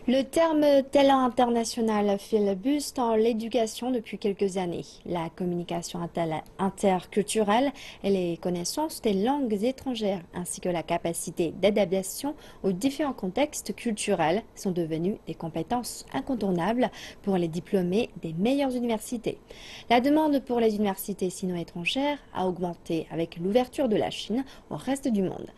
Le terme talent international fait le buzz dans l'éducation depuis quelques années. La communication interculturelle et les connaissances des langues étrangères ainsi que la capacité d'adaptation aux différents contextes culturels sont devenues des compétences incontournables pour les diplômés des meilleures universités. La demande pour les universités sino-étrangères a augmenté avec l'ouverture de la Chine au reste du monde.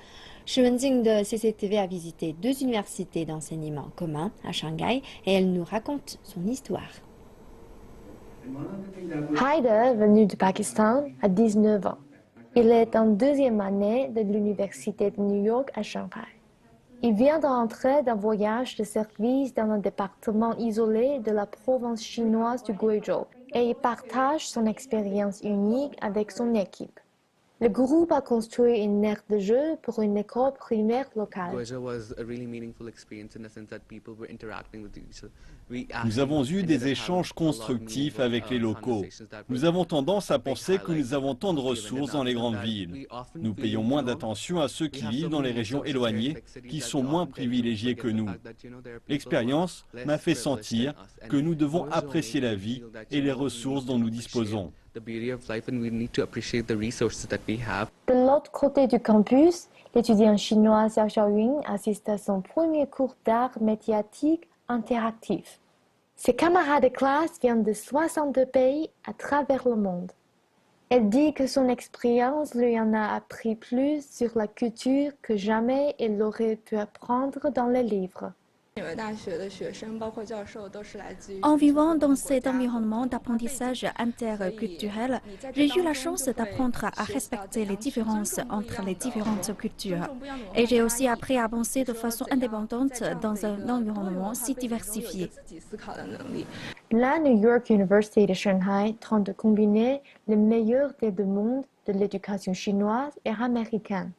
Shi Wenjing de CCTV a visité deux universités d'enseignement commun à Shanghai et elle nous raconte son histoire. Haider, venu du Pakistan, a 19 ans. Il est en deuxième année de l'Université de New York à Shanghai. Il vient de rentrer d'un voyage de service dans un département isolé de la province chinoise du Guizhou et il partage son expérience unique avec son équipe. Le groupe a construit une aire de jeu pour une école primaire locale. Nous avons eu des échanges constructifs avec les locaux. Nous avons tendance à penser que nous avons tant de ressources dans les grandes villes. Nous payons moins d'attention à ceux qui vivent dans les régions éloignées, qui sont moins privilégiés que nous. L'expérience m'a fait sentir que nous devons apprécier la vie et les ressources dont nous disposons. De l'autre côté du campus, l'étudiant chinois Xiao Xiaoyun assiste à son premier cours d'art médiatique interactif. Ses camarades de classe viennent de 62 pays à travers le monde. Elle dit que son expérience lui en a appris plus sur la culture que jamais elle aurait pu apprendre dans les livres. En vivant dans cet environnement d'apprentissage interculturel, j'ai eu la chance d'apprendre à respecter les différences entre les différentes cultures. Et j'ai aussi appris à avancer de façon indépendante dans un environnement si diversifié. La New York University de Shanghai tente de combiner le meilleur des deux mondes de l'éducation chinoise et américaine.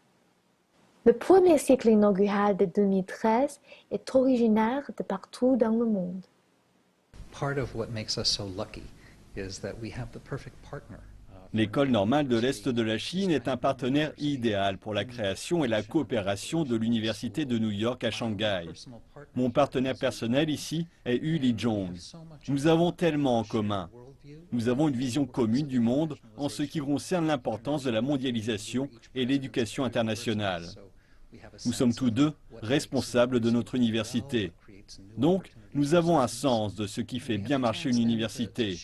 Le premier cycle inaugural de 2013 est originaire de partout dans le monde. L'École normale de l'Est de la Chine est un partenaire idéal pour la création et la coopération de l'Université de New York à Shanghai. Mon partenaire personnel ici est Yu Lijong. Nous avons tellement en commun. Nous avons une vision commune du monde en ce qui concerne l'importance de la mondialisation et l'éducation internationale. Nous sommes tous deux responsables de notre université. Donc, nous avons un sens de ce qui fait bien marcher une université.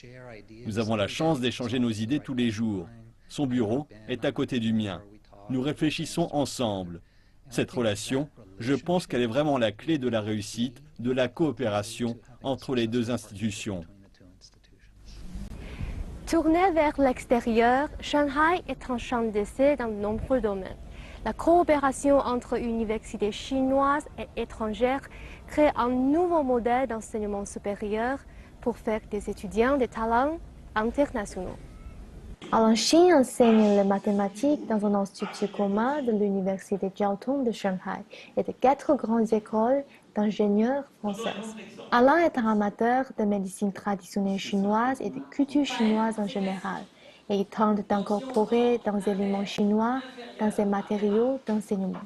Nous avons la chance d'échanger nos idées tous les jours. Son bureau est à côté du mien. Nous réfléchissons ensemble. Cette relation, je pense qu'elle est vraiment la clé de la réussite, de la coopération entre les deux institutions. Tournée vers l'extérieur, Shanghai est en champ d'essai dans de nombreux domaines. La coopération entre universités chinoises et étrangères crée un nouveau modèle d'enseignement supérieur pour faire des étudiants des talents internationaux. Alan Shi enseigne les mathématiques dans un institut commun de l'université Jiao Tong de Shanghai et de 4 grandes écoles d'ingénieurs françaises. Alan est un amateur de médecine traditionnelle chinoise et de culture chinoise en général. Et il tente d'incorporer des éléments chinois dans ses matériaux d'enseignement.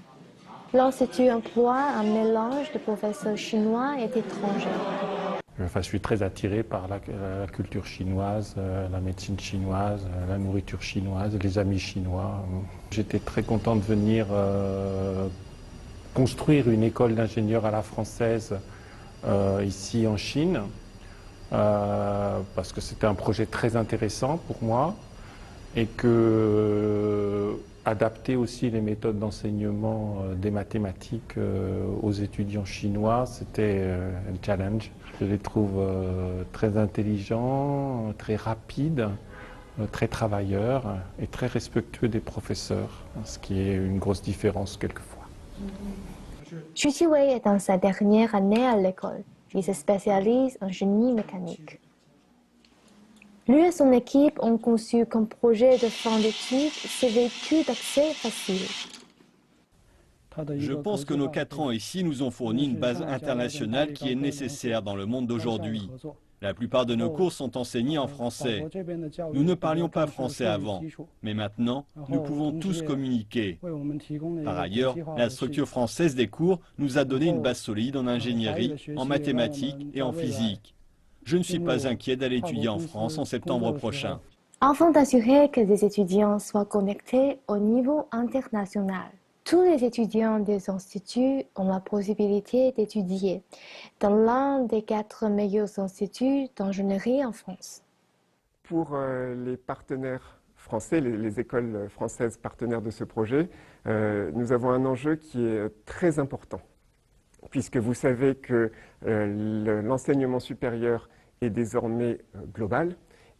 L'Institut emploie un mélange de professeurs chinois et étrangers. Je suis très attiré par la culture chinoise, la médecine chinoise, la nourriture chinoise, les amis chinois. J'étais très content de venir construire une école d'ingénieurs à la française ici en Chine, parce que c'était un projet très intéressant pour moi et que adapter aussi les méthodes d'enseignement des mathématiques aux étudiants chinois, c'était un challenge. Je les trouve très intelligents, très rapides, très travailleurs et très respectueux des professeurs, ce qui est une grosse différence quelquefois. Xu Qiwei est dans sa dernière année à l'école. Il se spécialise en génie mécanique. Lui et son équipe ont conçu comme projet de fin d'études ces véhicules d'accès facile. Je pense que nos 4 ans ici nous ont fourni une base internationale qui est nécessaire dans le monde d'aujourd'hui. La plupart de nos cours sont enseignés en français. Nous ne parlions pas français avant, mais maintenant, nous pouvons tous communiquer. Par ailleurs, la structure française des cours nous a donné une base solide en ingénierie, en mathématiques et en physique. Je ne suis pas inquiet d'aller étudier en France en septembre prochain. Afin d'assurer que les étudiants soient connectés au niveau international, tous les étudiants des instituts ont la possibilité d'étudier dans l'un des 4 meilleurs instituts d'ingénierie en France. Pour les partenaires français, les écoles françaises partenaires de ce projet, nous avons un enjeu qui est très important, puisque vous savez que l'enseignement supérieur est désormais global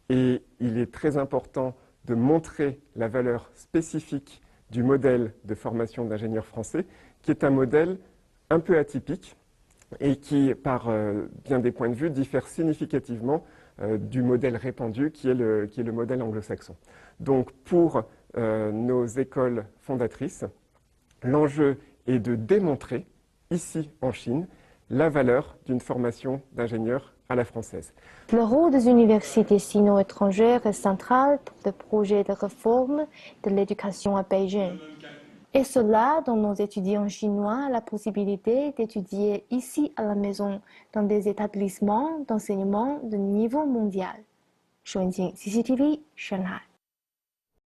et il est très important de montrer la valeur spécifique du modèle de formation d'ingénieurs français, qui est un modèle un peu atypique et qui, par bien des points de vue, diffère significativement du modèle répandu qui est le modèle anglo-saxon. Donc pour nos écoles fondatrices, l'enjeu est de démontrer, ici en Chine, la valeur d'une formation d'ingénieurs à la française. Le rôle des universités sino-étrangères est central pour le projet de réforme de l'éducation à Beijing. Et cela donne aux étudiants chinois la possibilité d'étudier ici à la maison dans des établissements d'enseignement de niveau mondial. Xuanjing, CCTV, Shanghai.